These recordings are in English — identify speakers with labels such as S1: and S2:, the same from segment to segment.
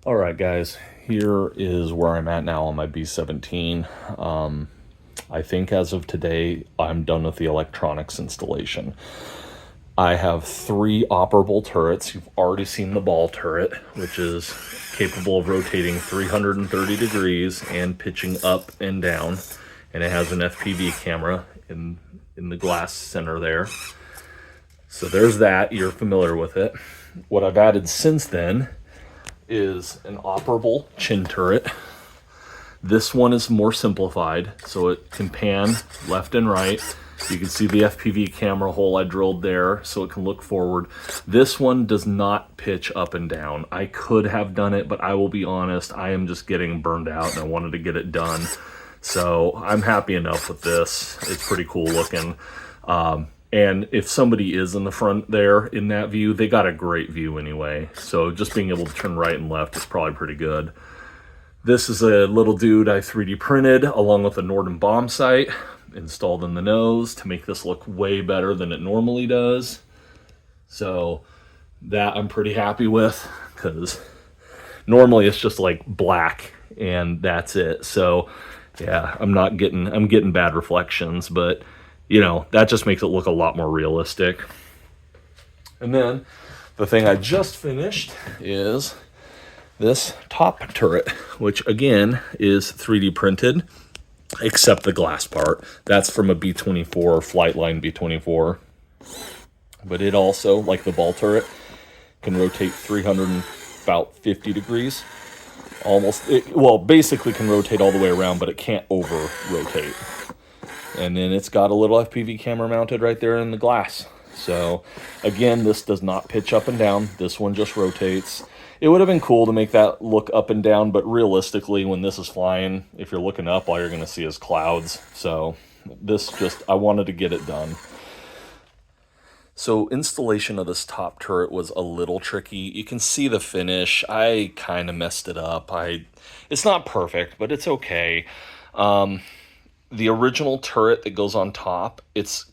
S1: All right, guys, here is where I'm at now on my B-17. I think as of today, I'm done with the electronics installation. I have 3 operable turrets. You've already seen the ball turret, which is capable of rotating 330 degrees and pitching up and down. And it has an FPV camera in the glass center there. So there's that. You're familiar with it. What I've added since then is an operable chin turret. This one is more simplified, so it can pan left and right. You can see the FPV camera hole I drilled there, so it can look forward. This one does not pitch up and down. I could have done it, but I will be honest, I am just getting burned out and I wanted to get it done. So I'm happy enough with this. It's pretty cool looking. And if somebody is in the front there in that view, they got a great view anyway. So just being able to turn right and left is probably pretty good. This is a little dude I 3D printed along with a Norden bombsight installed in the nose to make this look way better than it normally does. So that I'm pretty happy with, because normally it's just like black and that's it. So yeah, I'm getting bad reflections, but you know, that just makes it look a lot more realistic. And then the thing I just finished is this top turret, which again is 3D printed, except the glass part. That's from a B-24 Flightline B-24. But it also, like the ball turret, can rotate 350 degrees. Well, basically can rotate all the way around, but it can't over rotate. And then it's got a little FPV camera mounted right there in the glass. So again, this does not pitch up and down. This one just rotates. It would have been cool to make that look up and down, but realistically, when this is flying, if you're looking up, all you're going to see is clouds. So I wanted to get it done. So installation of this top turret was a little tricky. You can see the finish. I kind of messed it up. It's not perfect, but it's okay. The original turret that goes on top, it's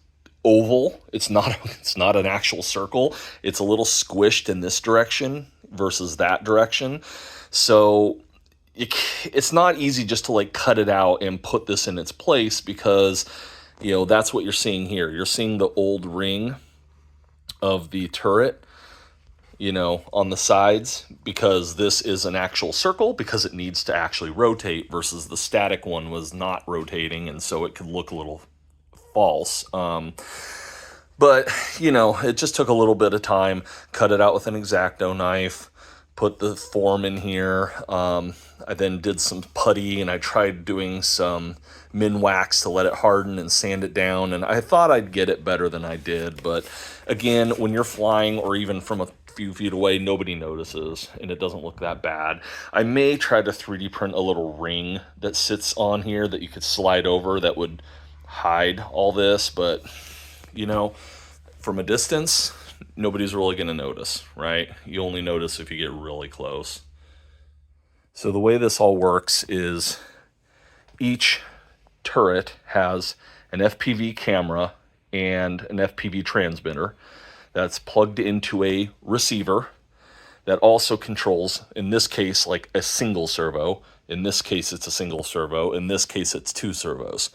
S1: oval. It's not an actual circle. It's a little squished in this direction versus that direction. So it's not easy just to like cut it out and put this in its place, because you know, that's what you're seeing here. You're seeing the old ring of the turret, you know, on the sides, because this is an actual circle, because it needs to actually rotate, versus the static one was not rotating, and so it could look a little false. But, you know, it just took a little bit of time. Cut it out with an X-Acto knife, put the form in here. I then did some putty, and I tried doing some Min-Wax to let it harden and sand it down, and I thought I'd get it better than I did. But again, when you're flying, or even from a few feet away, nobody notices, and it doesn't look that bad. I may try to 3D print a little ring that sits on here that you could slide over that would hide all this, but you know, from a distance, nobody's really going to notice, right? You only notice if you get really close. So the way this all works is each turret has an FPV camera and an FPV transmitter that's plugged into a receiver that also controls, in this case, like a single servo. In this case, it's a single servo. In this case, it's 2 servos.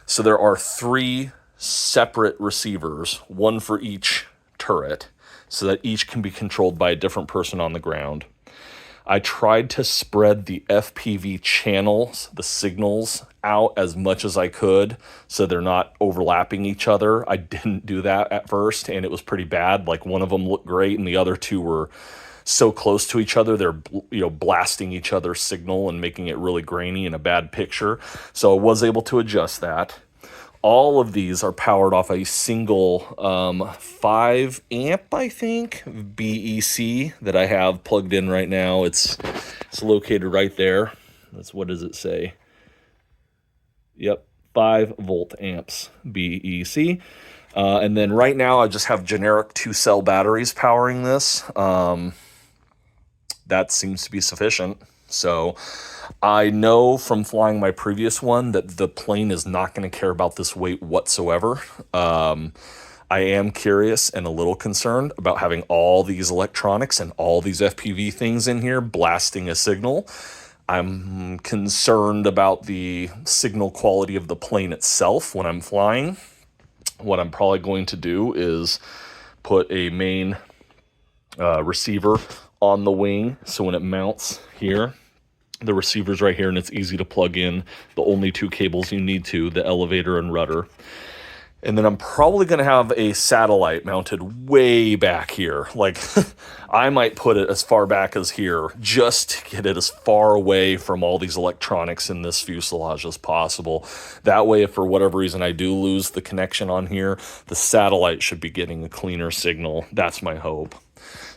S1: So there are 3 separate receivers, one for each turret, so that each can be controlled by a different person on the ground. I tried to spread the FPV channels, the signals, out as much as I could so they're not overlapping each other. I didn't do that at first, and it was pretty bad. Like, one of them looked great and the other 2 were so close to each other, they're, you know, blasting each other's signal and making it really grainy and a bad picture. So I was able to adjust that. All of these are powered off a single 5 amp, I think, BEC that I have plugged in right now. It's located right there. What does it say? Yep, 5 volt amps BEC. And then right now I just have generic 2-cell batteries powering this. That seems to be sufficient. So I know from flying my previous one that the plane is not going to care about this weight whatsoever. I am curious and a little concerned about having all these electronics and all these FPV things in here blasting a signal. I'm concerned about the signal quality of the plane itself when I'm flying. What I'm probably going to do is put a main receiver on the wing, so when it mounts here, the receiver's right here and it's easy to plug in the only two cables you need to, the elevator and rudder. And then I'm probably going to have a satellite mounted way back here. Like, I might put it as far back as here just to get it as far away from all these electronics in this fuselage as possible. That way, if for whatever reason I do lose the connection on here, the satellite should be getting a cleaner signal. That's my hope.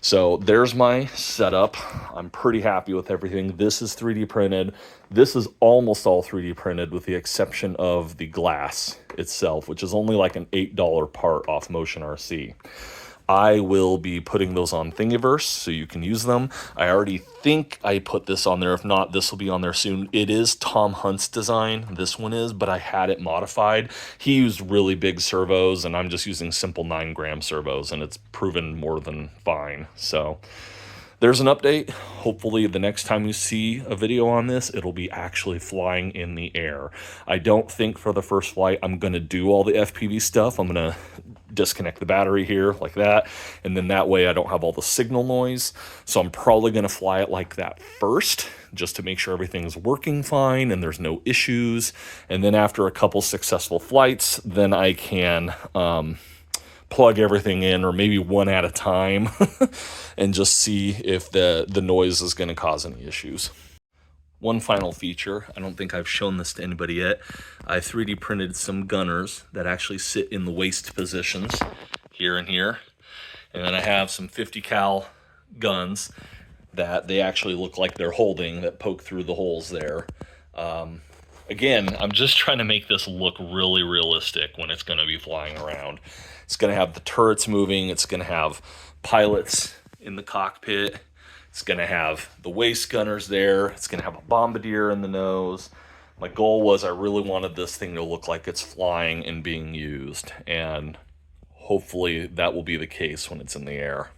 S1: So there's my setup. I'm pretty happy with everything. This is 3D printed. This is almost all 3D printed with the exception of the glass itself, which is only like an $8 part off Motion RC. I will be putting those on Thingiverse so you can use them. I already think I put this on there. If not, this will be on there soon. It is Tom Hunt's design, this one is, but I had it modified. He used really big servos, and I'm just using simple 9-gram servos, and it's proven more than fine. So there's an update. Hopefully the next time you see a video on this, it'll be actually flying in the air. I don't think for the first flight I'm going to do all the FPV stuff. I'm going to disconnect the battery here like that, and then that way I don't have all the signal noise. So I'm probably going to fly it like that first, just to make sure everything's working fine and there's no issues. And then after a couple successful flights, then I can plug everything in, or maybe one at a time, and just see if the noise is going to cause any issues. One final feature, I don't think I've shown this to anybody yet. I 3D printed some gunners that actually sit in the waist positions here and here. And then I have some 50 cal guns that they actually look like they're holding, that poke through the holes there. Again, I'm just trying to make this look really realistic when it's going to be flying around. It's going to have the turrets moving. It's going to have pilots in the cockpit. It's going to have the waist gunners there. It's going to have a bombardier in the nose. My goal was I really wanted this thing to look like it's flying and being used, and hopefully that will be the case when it's in the air.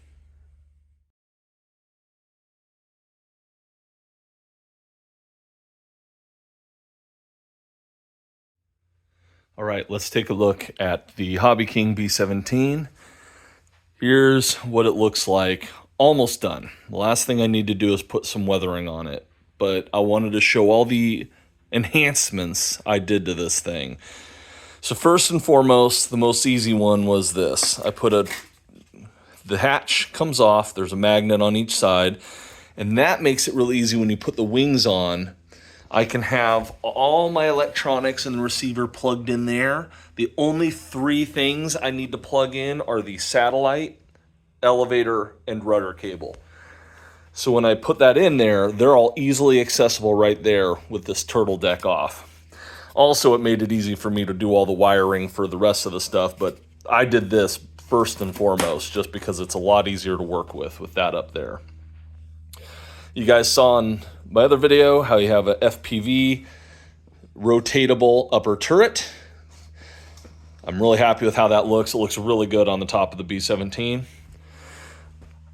S1: All right, let's take a look at the HobbyKing B-17. Here's what it looks like. Almost done. The last thing I need to do is put some weathering on it, but I wanted to show all the enhancements I did to this thing. So first and foremost, the most easy one was this. I put the hatch comes off, there's a magnet on each side, and that makes it really easy when you put the wings on. I can have all my electronics and the receiver plugged in there. The only three things I need to plug in are the satellite, elevator, and rudder cable. So when I put that in there, they're all easily accessible right there with this turtle deck off. Also, it made it easy for me to do all the wiring for the rest of the stuff, but I did this first and foremost just because it's a lot easier to work with that up there. You guys saw in my other video how you have a FPV rotatable upper turret. I'm really happy with how that looks. It looks really good on the top of the B-17.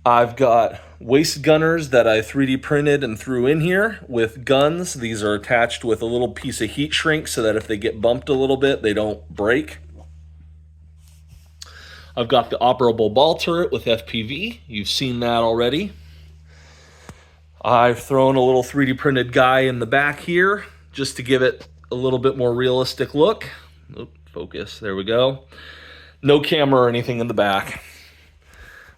S1: I've got waist gunners that I 3D printed and threw in here with guns. These are attached with a little piece of heat shrink so that if they get bumped a little bit, they don't break. I've got the operable ball turret with FPV. You've seen that already. I've thrown a little 3D printed guy in the back here just to give it a little bit more realistic look. Oop, focus, there we go. No camera or anything in the back.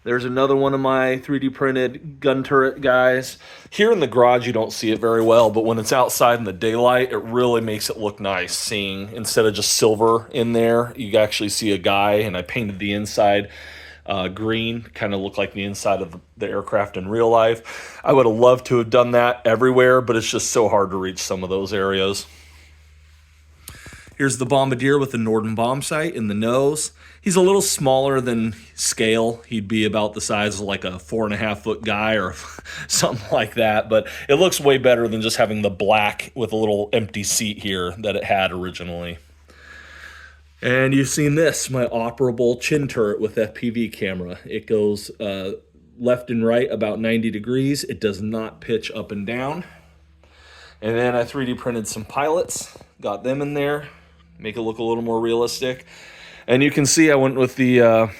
S1: There's another one of my 3D printed gun turret guys. Here in the garage, you don't see it very well, but when it's outside in the daylight, it really makes it look nice seeing, instead of just silver in there, you actually see a guy, and I painted the inside green, kind of look like the inside of the aircraft in real life. I would have loved to have done that everywhere, but it's just so hard to reach some of those areas. Here's the bombardier with the Norden bombsight in the nose. He's a little smaller than scale. He'd be about the size of like a 4.5-foot guy or something like that, but it looks way better than just having the black with a little empty seat here that it had originally. And you've seen this, my operable chin turret with FPV camera. It goes left and right about 90 degrees. It does not pitch up and down. And then I 3D printed some pilots, got them in there, make it look a little more realistic. And you can see I went with the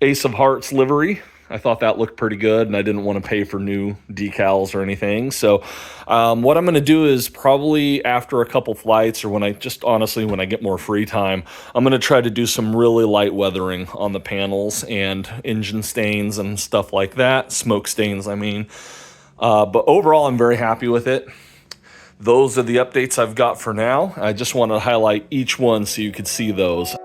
S1: Ace of Hearts livery. I thought that looked pretty good, and I didn't want to pay for new decals or anything. So what I'm going to do is probably after a couple flights, or when I get more free time, I'm going to try to do some really light weathering on the panels and engine stains and stuff like that. Smoke stains, I mean. But overall, I'm very happy with it. Those are the updates I've got for now. I just want to highlight each one so you could see those.